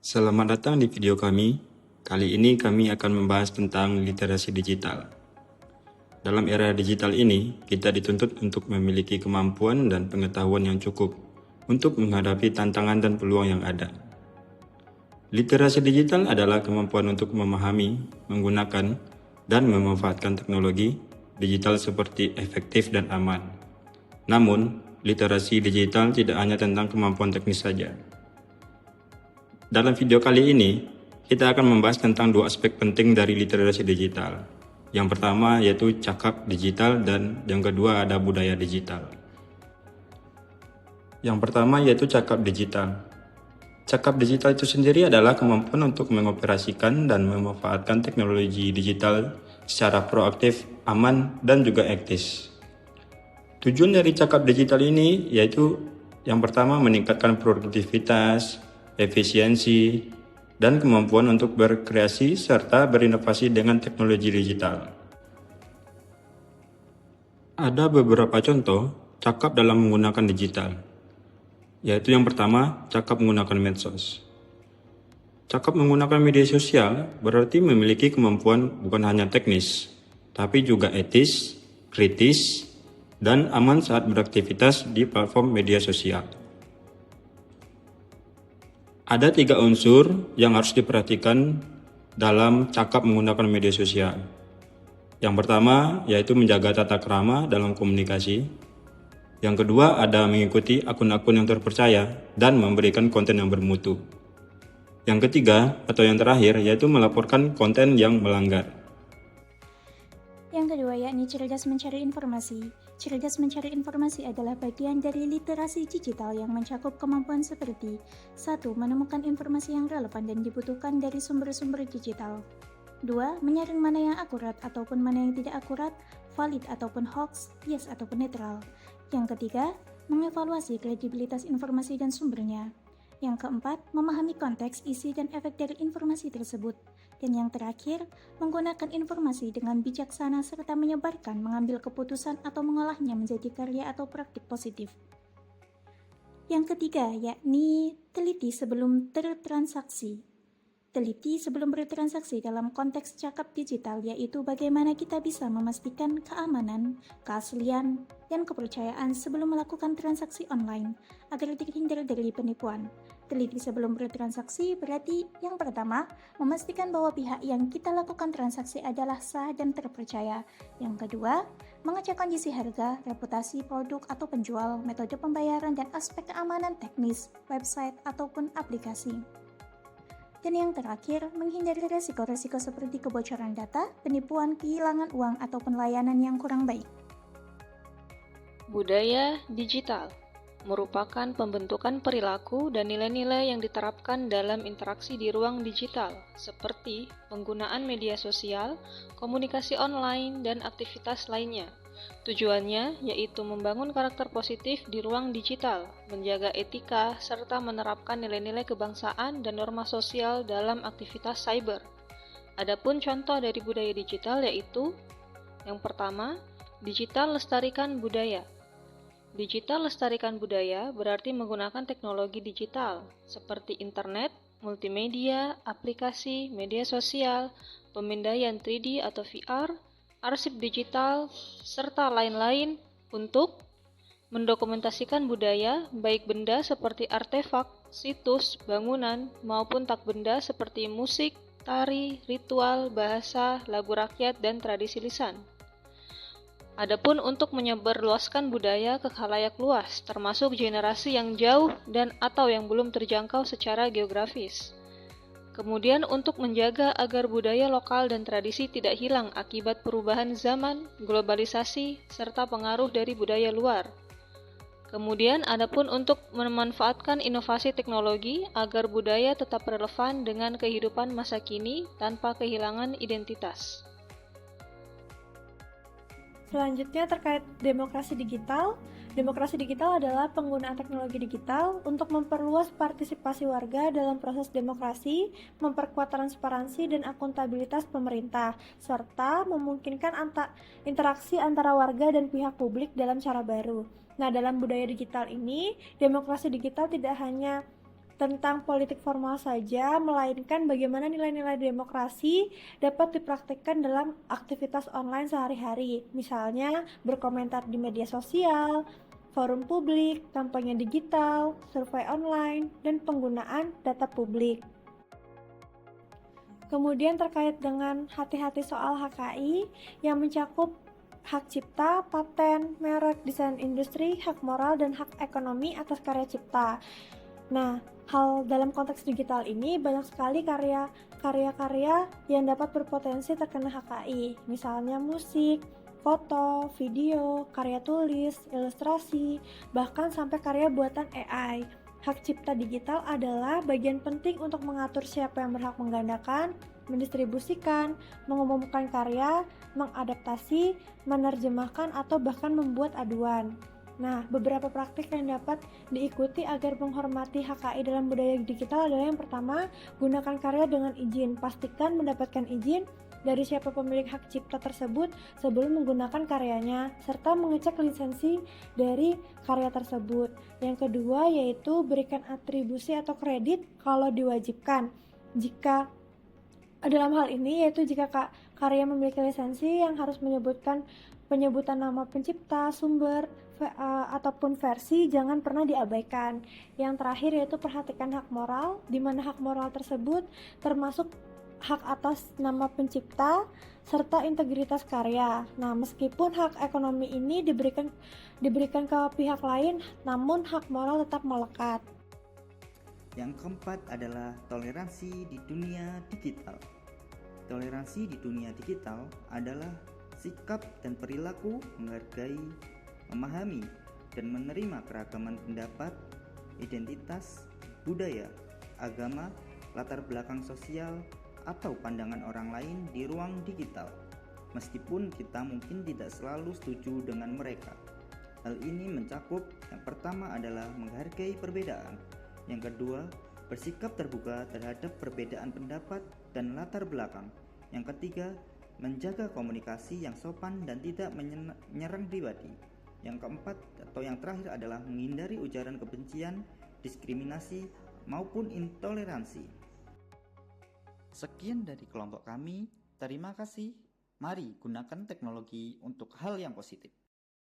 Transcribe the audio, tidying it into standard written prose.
Selamat datang di video kami. Kali ini kami akan membahas tentang literasi digital. Dalam era digital ini, kita dituntut untuk memiliki kemampuan dan pengetahuan yang cukup untuk menghadapi tantangan dan peluang yang ada. Literasi digital adalah kemampuan untuk memahami, menggunakan, dan memanfaatkan teknologi digital seperti efektif dan aman. Namun, literasi digital tidak hanya tentang kemampuan teknis saja. Dalam video kali ini, kita akan membahas tentang dua aspek penting dari literasi digital. Yang pertama yaitu cakap digital dan yang kedua ada budaya digital. Yang pertama yaitu cakap digital. Cakap digital itu sendiri adalah kemampuan untuk mengoperasikan dan memanfaatkan teknologi digital secara proaktif, aman, dan juga etis. Tujuan dari cakap digital ini yaitu yang pertama meningkatkan produktivitas, efisiensi, dan kemampuan untuk berkreasi serta berinovasi dengan teknologi digital. Ada beberapa contoh cakap dalam menggunakan digital, yaitu yang pertama, cakap menggunakan medsos. Cakap menggunakan media sosial berarti memiliki kemampuan bukan hanya teknis, tapi juga etis, kritis, dan aman saat beraktivitas di platform media sosial. Ada 3 unsur yang harus diperhatikan dalam cakap menggunakan media sosial. Yang pertama yaitu menjaga tata krama dalam komunikasi. Yang kedua ada mengikuti akun-akun yang terpercaya dan memberikan konten yang bermutu. Yang ketiga atau yang terakhir yaitu melaporkan konten yang melanggar. Yang kedua yakni cerdas mencari informasi. Cerdas mencari informasi adalah bagian dari literasi digital yang mencakup kemampuan seperti 1. Menemukan informasi yang relevan dan dibutuhkan dari sumber-sumber digital. 2. Menyaring mana yang akurat ataupun mana yang tidak akurat, valid ataupun hoax, bias ataupun netral. Yang ketiga, mengevaluasi kredibilitas informasi dan sumbernya. Yang keempat, memahami konteks, isi, dan efek dari informasi tersebut. Dan yang terakhir, menggunakan informasi dengan bijaksana serta menyebarkan, mengambil keputusan atau mengolahnya menjadi karya atau praktik positif. Yang ketiga, yakni teliti sebelum tertransaksi. Teliti sebelum bertransaksi dalam konteks cakap digital yaitu bagaimana kita bisa memastikan keamanan, keaslian, dan kepercayaan sebelum melakukan transaksi online agar terhindar dari penipuan. Teliti sebelum bertransaksi berarti yang pertama, memastikan bahwa pihak yang kita lakukan transaksi adalah sah dan terpercaya. Yang kedua, mengecek kondisi harga, reputasi produk atau penjual, metode pembayaran, dan aspek keamanan teknis, website, ataupun aplikasi. Dan yang terakhir, menghindari resiko-resiko seperti kebocoran data, penipuan, kehilangan uang, ataupun layanan yang kurang baik. Budaya digital merupakan pembentukan perilaku dan nilai-nilai yang diterapkan dalam interaksi di ruang digital, seperti penggunaan media sosial, komunikasi online, dan aktivitas lainnya. Tujuannya yaitu membangun karakter positif di ruang digital, menjaga etika, serta menerapkan nilai-nilai kebangsaan dan norma sosial dalam aktivitas cyber. Adapun contoh dari budaya digital yaitu yang pertama, digital lestarikan budaya. Digital lestarikan budaya berarti menggunakan teknologi digital seperti internet, multimedia, aplikasi, media sosial, pemindaian 3D atau VR, arsip digital, serta lain-lain untuk mendokumentasikan budaya, baik benda seperti artefak, situs, bangunan, maupun tak benda seperti musik, tari, ritual, bahasa, lagu rakyat, dan tradisi lisan. Adapun untuk menyebarluaskan budaya ke khalayak luas, termasuk generasi yang jauh dan atau yang belum terjangkau secara geografis. Kemudian untuk menjaga agar budaya lokal dan tradisi tidak hilang akibat perubahan zaman, globalisasi, serta pengaruh dari budaya luar. Kemudian adapun untuk memanfaatkan inovasi teknologi agar budaya tetap relevan dengan kehidupan masa kini tanpa kehilangan identitas. Selanjutnya terkait demokrasi digital. Demokrasi digital adalah penggunaan teknologi digital untuk memperluas partisipasi warga dalam proses demokrasi, memperkuat transparansi dan akuntabilitas pemerintah, serta memungkinkan interaksi antara warga dan pihak publik dalam cara baru. Nah, dalam budaya digital ini, demokrasi digital tidak hanya tentang politik formal saja, melainkan bagaimana nilai-nilai demokrasi dapat dipraktikkan dalam aktivitas online sehari-hari. Misalnya, berkomentar di media sosial, forum publik, kampanye digital, survei online, dan penggunaan data publik. Kemudian terkait dengan hati-hati soal HKI yang mencakup hak cipta, paten, merek, desain industri, hak moral, dan hak ekonomi atas karya cipta. Nah, hal dalam konteks digital ini banyak sekali karya-karya yang dapat berpotensi terkena HKI, misalnya musik, foto, video, karya tulis, ilustrasi, bahkan sampai karya buatan AI. Hak cipta digital adalah bagian penting untuk mengatur siapa yang berhak menggandakan, mendistribusikan, mengumumkan karya, mengadaptasi, menerjemahkan, atau bahkan membuat aduan. Nah, beberapa praktik yang dapat diikuti agar menghormati HKI dalam budaya digital adalah yang pertama, gunakan karya dengan izin. Pastikan mendapatkan izin dari siapa pemilik hak cipta tersebut sebelum menggunakan karyanya, serta mengecek lisensi dari karya tersebut. Yang kedua yaitu berikan atribusi atau kredit kalau diwajibkan. Jika dalam hal ini yaitu jika karya memiliki lisensi yang harus menyebutkan penyebutan nama pencipta, sumber, ataupun versi jangan pernah diabaikan. Yang terakhir yaitu perhatikan hak moral, di mana hak moral tersebut termasuk hak atas nama pencipta serta integritas karya. Nah, meskipun hak ekonomi ini diberikan ke pihak lain, namun hak moral tetap melekat. Yang keempat adalah toleransi di dunia digital. Toleransi di dunia digital adalah sikap dan perilaku menghargai, memahami, dan menerima keragaman pendapat, identitas, budaya, agama, latar belakang sosial, atau pandangan orang lain di ruang digital, meskipun kita mungkin tidak selalu setuju dengan mereka. Hal ini mencakup yang pertama adalah menghargai perbedaan, yang kedua bersikap terbuka terhadap perbedaan pendapat dan latar belakang, yang ketiga menjaga komunikasi yang sopan dan tidak menyerang pribadi, yang keempat atau yang terakhir adalah menghindari ujaran kebencian, diskriminasi, maupun intoleransi. Sekian dari kelompok kami, terima kasih. Mari gunakan teknologi untuk hal yang positif.